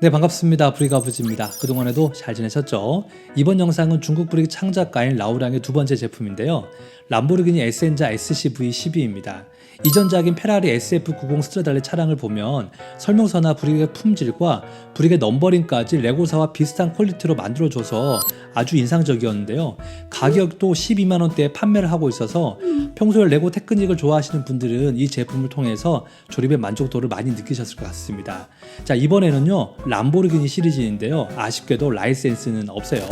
네, 반갑습니다. 브릭아버지입니다. 그동안에도 잘 지내셨죠? 이번 영상은 중국 브릭 창작가인 라우랑의 두 번째 제품인데요. 람보르기니 에센자 SCV12입니다. 이전작인 페라리 SF90 스트라달레 차량을 보면 설명서나 브릭의 품질과 브릭의 넘버링까지 레고사와 비슷한 퀄리티로 만들어줘서 아주 인상적이었는데요. 가격도 12만원대에 판매를 하고 있어서 평소에 레고 테크닉을 좋아하시는 분들은 이 제품을 통해서 조립의 만족도를 많이 느끼셨을 것 같습니다. 자, 이번에는요 람보르기니 시리즈인데요. 아쉽게도 라이센스는 없어요.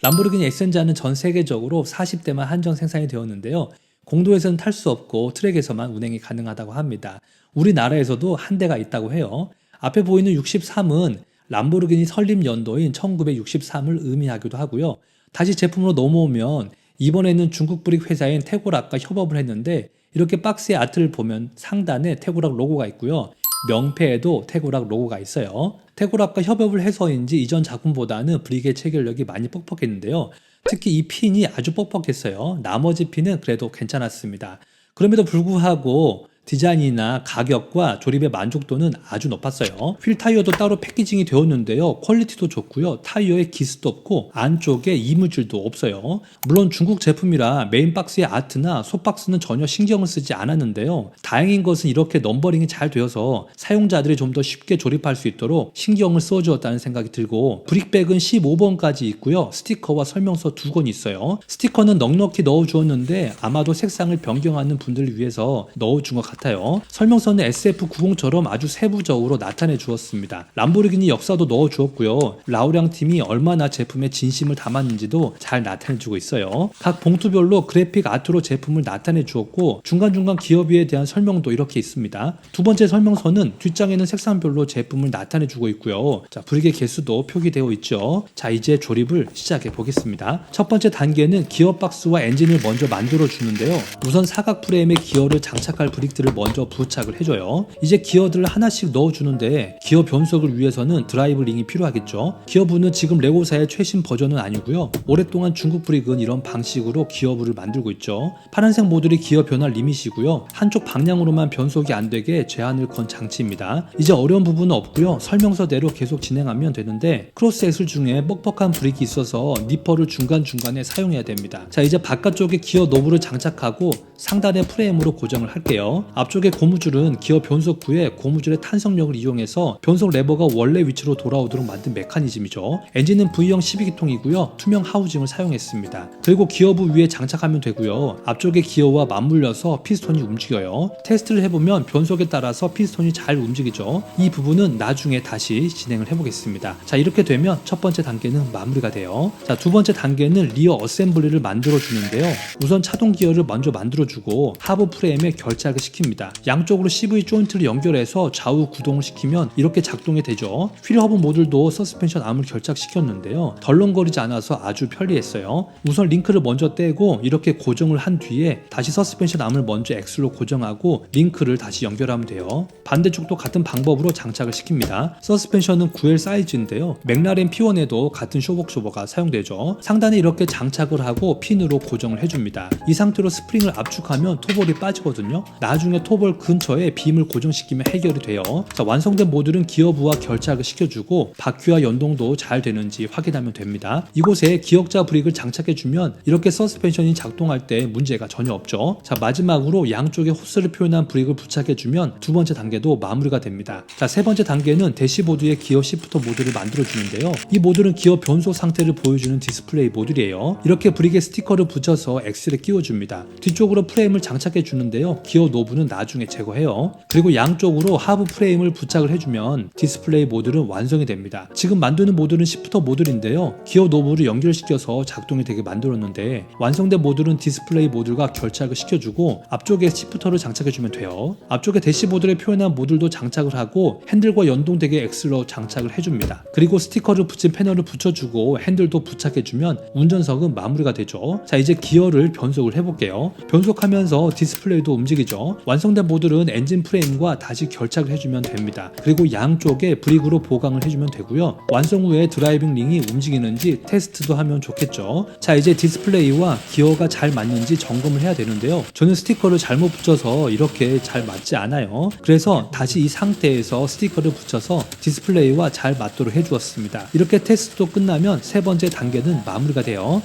람보르기니 에센자는 전 세계적으로 40대만 한정 생산이 되었는데요. 공도에서는 탈 수 없고 트랙에서만 운행이 가능하다고 합니다. 우리나라에서도 한 대가 있다고 해요. 앞에 보이는 63은 람보르기니 설립 연도인 1963을 의미하기도 하고요. 다시 제품으로 넘어오면 이번에는 중국 브릭 회사인 태고락과 협업을 했는데 이렇게 박스의 아트를 보면 상단에 태고락 로고가 있고요. 명패에도 태고락 로고가 있어요. 태고락과 협업을 해서인지 이전 작품보다는 브릭의 체결력이 많이 뻑뻑했는데요. 특히 이 핀이 아주 뻑뻑했어요. 나머지 핀은 그래도 괜찮았습니다. 그럼에도 불구하고 디자인이나 가격과 조립의 만족도는 아주 높았어요. 휠 타이어도 따로 패키징이 되었는데요. 퀄리티도 좋고요. 타이어에 기스도 없고 안쪽에 이물질도 없어요. 물론 중국 제품이라 메인 박스의 아트나 속박스는 전혀 신경을 쓰지 않았는데요. 다행인 것은 이렇게 넘버링이 잘 되어서 사용자들이 좀 더 쉽게 조립할 수 있도록 신경을 써주었다는 생각이 들고 브릭백은 15번까지 있고요. 스티커와 설명서 2권 있어요. 스티커는 넉넉히 넣어주었는데 아마도 색상을 변경하는 분들을 위해서 넣어준 것 같아요. 설명서는 SF90처럼 아주 세부적으로 나타내 주었습니다. 람보르기니 역사도 넣어 주었고요. 라우랑 팀이 얼마나 제품에 진심을 담았는지도 잘 나타내 주고 있어요. 각 봉투별로 그래픽 아트로 제품을 나타내 주었고 중간중간 기어비에 대한 설명도 이렇게 있습니다. 두 번째 설명서는 뒷장에는 색상별로 제품을 나타내 주고 있고요. 자, 브릭의 개수도 표기되어 있죠. 자, 이제 조립을 시작해 보겠습니다. 첫 번째 단계는 기어박스와 엔진을 먼저 만들어 주는데요. 우선 사각 프레임에 기어를 장착할 브릭들을 먼저 부착을 해줘요. 이제 기어들을 하나씩 넣어주는데 기어 변속을 위해서는 드라이브 링이 필요하겠죠. 기어부는 지금 레고사의 최신 버전은 아니고요. 오랫동안 중국 브릭은 이런 방식으로 기어부를 만들고 있죠. 파란색 모듈이 기어 변화 리밋이고요. 한쪽 방향으로만 변속이 안 되게 제한을 건 장치입니다. 이제 어려운 부분은 없고요. 설명서대로 계속 진행하면 되는데 크로스 엑슬 중에 뻑뻑한 브릭이 있어서 니퍼를 중간중간에 사용해야 됩니다. 자, 이제 바깥쪽에 기어 노브를 장착하고 상단의 프레임으로 고정을 할게요. 앞쪽의 고무줄은 기어 변속 후에 고무줄의 탄성력을 이용해서 변속 레버가 원래 위치로 돌아오도록 만든 메커니즘이죠. 엔진은 V형 12기통이고요. 투명 하우징을 사용했습니다. 그리고 기어부 위에 장착하면 되고요. 앞쪽의 기어와 맞물려서 피스톤이 움직여요. 테스트를 해보면 변속에 따라서 피스톤이 잘 움직이죠. 이 부분은 나중에 다시 진행을 해보겠습니다. 자, 이렇게 되면 첫 번째 단계는 마무리가 돼요. 자, 두 번째 단계는 리어 어셈블리를 만들어 주는데요. 우선 차동 기어를 먼저 만들어 주고 하부 프레임에 결착을 시킵니다. 양쪽으로 CV 조인트를 연결해서 좌우 구동을 시키면 이렇게 작동이 되죠. 휠 허브 모듈도 서스펜션 암을 결착시켰는데요. 덜렁거리지 않아서 아주 편리했어요. 우선 링크를 먼저 떼고 이렇게 고정을 한 뒤에 다시 서스펜션 암을 먼저 엑슬로 고정하고 링크를 다시 연결하면 돼요. 반대쪽도 같은 방법으로 장착을 시킵니다. 서스펜션은 9L 사이즈인데요. 맥라렌 P1에도 같은 쇼복쇼버가 사용되죠. 상단에 이렇게 장착을 하고 핀으로 고정을 해줍니다. 이 상태로 스프링을 압축하면 토볼이 빠지거든요. 나중에 토볼 근처에 빔을 고정시키면 해결이 돼요. 자, 완성된 모듈은 기어부와 결착을 시켜주고 바퀴와 연동도 잘 되는지 확인하면 됩니다. 이곳에 기역자 브릭을 장착해주면 이렇게 서스펜션이 작동할 때 문제가 전혀 없죠. 자, 마지막으로 양쪽에 호스를 표현한 브릭을 부착해주면 두 번째 단계도 마무리가 됩니다. 자, 세 번째 단계는 대시보드에 기어 시프터 모듈을 만들어주는데요. 이 모듈은 기어 변속 상태를 보여주는 디스플레이 모듈이에요. 이렇게 브릭에 스티커를 붙여서 엑셀에 끼워줍니다. 뒤쪽으로 프레임을 장착해주는데요. 기어 노브는 나중에 제거해요. 그리고 양쪽으로 하부 프레임을 부착을 해주면 디스플레이 모듈은 완성이 됩니다. 지금 만드는 모듈은 시프터 모듈인데요. 기어 노브를 연결시켜서 작동이 되게 만들었는데 완성된 모듈은 디스플레이 모듈과 결착을 시켜주고 앞쪽에 시프터를 장착해주면 돼요. 앞쪽에 대시보드를 표현한 모듈도 장착을 하고 핸들과 연동되게 엑슬로 장착을 해줍니다. 그리고 스티커를 붙인 패널을 붙여주고 핸들도 부착해주면 운전석은 마무리가 되죠. 자, 이제 기어를 변속을 해볼게요. 변속하면서 디스플레이도 움직이죠. 완성된 모듈은 엔진 프레임과 다시 결착을 해주면 됩니다. 그리고 양쪽에 브릭으로 보강을 해주면 되고요. 완성 후에 드라이빙 링이 움직이는지 테스트도 하면 좋겠죠. 자, 이제 디스플레이와 기어가 잘 맞는지 점검을 해야 되는데요. 저는 스티커를 잘못 붙여서 이렇게 잘 맞지 않아요. 그래서 다시 이 상태에서 스티커를 붙여서 디스플레이와 잘 맞도록 해주었습니다. 이렇게 테스트도 끝나면 세 번째 단계는 마무리가 돼요.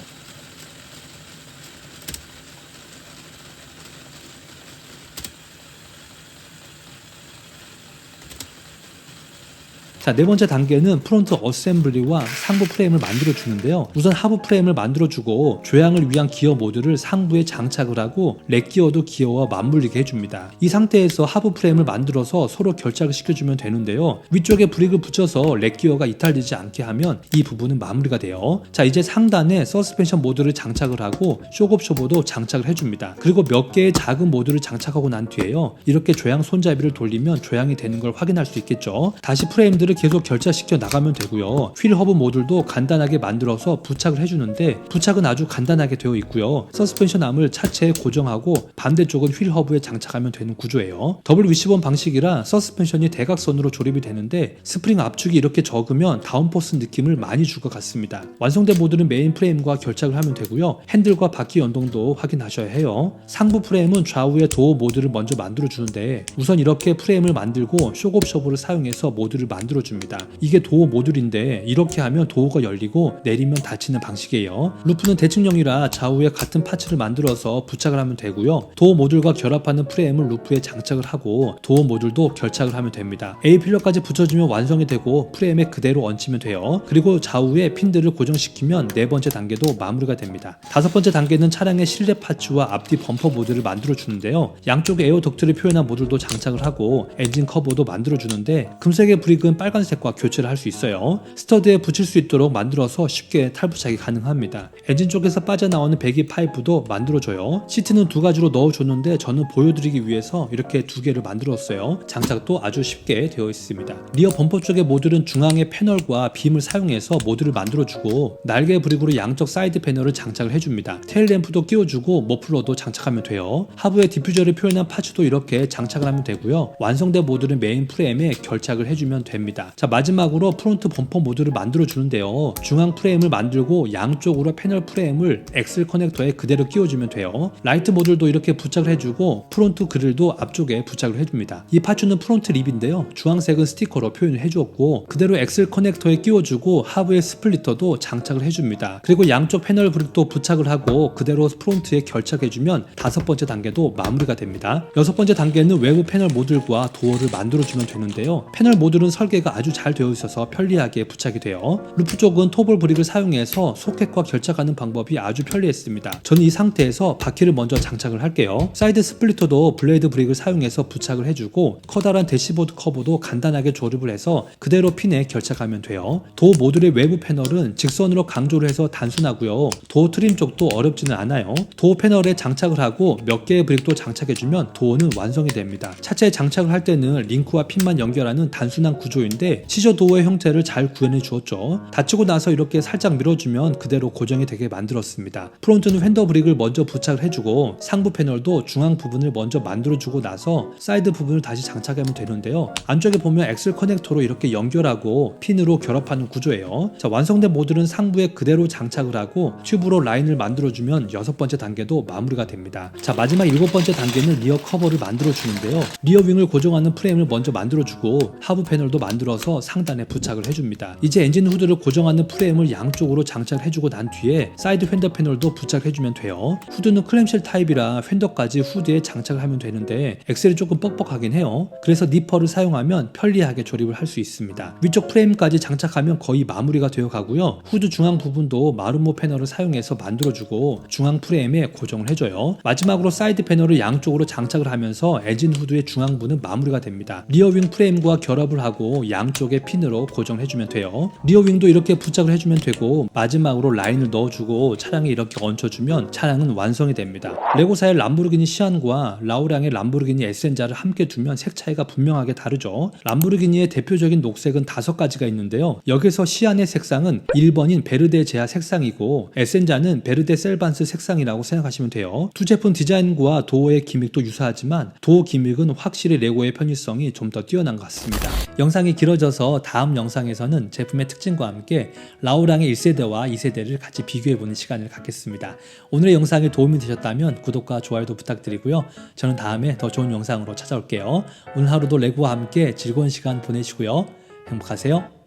자, 네 번째 단계는 프론트 어셈블리와 상부 프레임을 만들어 주는데요. 우선 하부 프레임을 만들어 주고 조향을 위한 기어 모듈을 상부에 장착을 하고 렉 기어도 기어와 맞물리게 해줍니다. 이 상태에서 하부 프레임을 만들어서 서로 결착을 시켜주면 되는데요. 위쪽에 브릭을 붙여서 렉 기어가 이탈되지 않게 하면 이 부분은 마무리가 돼요. 자, 이제 상단에 서스펜션 모듈을 장착을 하고 쇼급쇼보도 장착을 해줍니다. 그리고 몇 개의 작은 모듈을 장착하고 난 뒤에요. 이렇게 조향 손잡이를 돌리면 조향이 되는 걸 확인할 수 있겠죠. 다시 프레임들을 계속 결착시켜 나가면 되고요. 휠 허브 모듈도 간단하게 만들어서 부착을 해주는데 부착은 아주 간단하게 되어 있고요. 서스펜션 암을 차체에 고정하고 반대쪽은 휠 허브에 장착하면 되는 구조예요. 더블 위시본 방식이라 서스펜션이 대각선으로 조립이 되는데 스프링 압축이 이렇게 적으면 다운포스 느낌을 많이 줄 것 같습니다. 완성된 모듈은 메인 프레임과 결착을 하면 되고요. 핸들과 바퀴 연동도 확인하셔야 해요. 상부 프레임은 좌우에 도어 모듈을 먼저 만들어 주는데 우선 이렇게 프레임을 만들고 쇼급쇼브를 사용해서 모듈을 만들어 줍니다. 이게 도어 모듈인데 이렇게 하면 도어가 열리고 내리면 닫히는 방식이에요. 루프는 대칭형이라 좌우에 같은 파츠를 만들어서 부착을 하면 되고요. 도어 모듈과 결합하는 프레임을 루프에 장착을 하고 도어 모듈도 결착을 하면 됩니다. A필러까지 붙여주면 완성이 되고 프레임에 그대로 얹히면 돼요. 그리고 좌우에 핀들을 고정시키면 네 번째 단계도 마무리가 됩니다. 다섯 번째 단계는 차량의 실내 파츠와 앞뒤 범퍼 모듈을 만들어 주는데요. 양쪽에 에어 덕트를 표현한 모듈도 장착을 하고 엔진 커버도 만들어 주는데 금색의 브릭은 빨간색과 교체를 할 수 있어요. 스터드에 붙일 수 있도록 만들어서 쉽게 탈부착이 가능합니다. 엔진 쪽에서 빠져나오는 배기 파이프도 만들어줘요. 시트는 두 가지로 넣어줬는데 저는 보여드리기 위해서 이렇게 두 개를 만들었어요. 장착도 아주 쉽게 되어 있습니다. 리어 범퍼 쪽의 모듈은 중앙의 패널과 빔을 사용해서 모듈을 만들어주고 날개 브릭으로 양쪽 사이드 패널을 장착을 해줍니다. 테일 램프도 끼워주고 머플러도 장착하면 돼요. 하부에 디퓨저를 표현한 파츠도 이렇게 장착을 하면 되고요. 완성된 모듈은 메인 프레임에 결착을 해주면 됩니다. 자, 마지막으로 프론트 범퍼 모듈을 만들어 주는데요. 중앙 프레임을 만들고 양쪽으로 패널 프레임을 엑셀 커넥터에 그대로 끼워주면 돼요. 라이트 모듈도 이렇게 부착을 해주고 프론트 그릴도 앞쪽에 부착을 해줍니다. 이 파츠는 프론트 립인데요. 주황색은 스티커로 표현을 해주었고 그대로 엑셀 커넥터에 끼워주고 하부에 스플리터도 장착을 해줍니다. 그리고 양쪽 패널 브릭도 부착을 하고 그대로 프론트에 결착해주면 다섯 번째 단계도 마무리가 됩니다. 여섯 번째 단계는 외부 패널 모듈과 도어를 만들어주면 되는데요. 패널 모듈은 설계가 아주 잘 되어 있어서 편리하게 부착이 돼요. 루프 쪽은 토볼 브릭을 사용해서 소켓과 결착하는 방법이 아주 편리했습니다. 저는 이 상태에서 바퀴를 먼저 장착을 할게요. 사이드 스플리터도 블레이드 브릭을 사용해서 부착을 해주고 커다란 대시보드 커버도 간단하게 조립을 해서 그대로 핀에 결착하면 돼요. 도어 모듈의 외부 패널은 직선으로 강조를 해서 단순하고요. 도어 트림 쪽도 어렵지는 않아요. 도어 패널에 장착을 하고 몇 개의 브릭도 장착해주면 도어는 완성이 됩니다. 차체에 장착을 할 때는 링크와 핀만 연결하는 단순한 구조인데 시저 도어의 형태를 잘 구현해 주었죠. 닫히고 나서 이렇게 살짝 밀어주면 그대로 고정이 되게 만들었습니다. 프론트는 휀더 브릭을 먼저 부착을 해주고 상부 패널도 중앙 부분을 먼저 만들어주고 나서 사이드 부분을 다시 장착하면 되는데요. 안쪽에 보면 엑셀 커넥터로 이렇게 연결하고 핀으로 결합하는 구조예요. 자, 완성된 모듈은 상부에 그대로 장착을 하고 튜브로 라인을 만들어주면 여섯 번째 단계도 마무리가 됩니다. 자, 마지막 일곱 번째 단계는 리어 커버를 만들어주는데요. 리어 윙을 고정하는 프레임을 먼저 만들어주고 하부 패널도 만들어서 상단에 부착을 해줍니다. 이제 엔진 후드를 고정하는 프레임을 양쪽으로 장착해주고 난 뒤에 사이드 휀더 패널도 부착해주면 돼요. 후드는 클램쉘 타입이라 휀더까지 후드에 장착을 하면 되는데 엑셀이 조금 뻑뻑하긴 해요. 그래서 니퍼를 사용하면 편리하게 조립을 할 수 있습니다. 위쪽 프레임까지 장착하면 거의 마무리가 되어 가고요. 후드 중앙 부분도 마름모 패널을 사용해서 만들어주고 중앙 프레임에 고정을 해줘요. 마지막으로 사이드 패널을 양쪽으로 장착을 하면서 엔진 후드의 중앙부는 마무리가 됩니다. 리어 윙 프레임과 결합을 하고 양쪽에 핀으로 고정해주면 돼요. 리어윙도 이렇게 부착을 해주면 되고 마지막으로 라인을 넣어주고 차량에 이렇게 얹혀주면 차량은 완성이 됩니다. 레고사의 람보르기니 시안과 라우랑의 람보르기니 에센자를 함께 두면 색 차이가 분명하게 다르죠. 람보르기니의 대표적인 녹색은 5가지가 있는데요. 여기서 시안의 색상은 1번인 베르데 제아 색상이고 에센자는 베르데 셀반스 색상이라고 생각하시면 돼요. 두 제품 디자인과 도어의 기믹도 유사하지만 도어 기믹은 확실히 레고의 편의성이 좀 더 뛰어난 것 같습니다. 영상이 길어져서 다음 영상에서는 제품의 특징과 함께 라우랑의 1세대와 2세대를 같이 비교해보는 시간을 갖겠습니다. 오늘의 영상이 도움이 되셨다면 구독과 좋아요도 부탁드리고요. 저는 다음에 더 좋은 영상으로 찾아올게요. 오늘 하루도 레고와 함께 즐거운 시간 보내시고요. 행복하세요.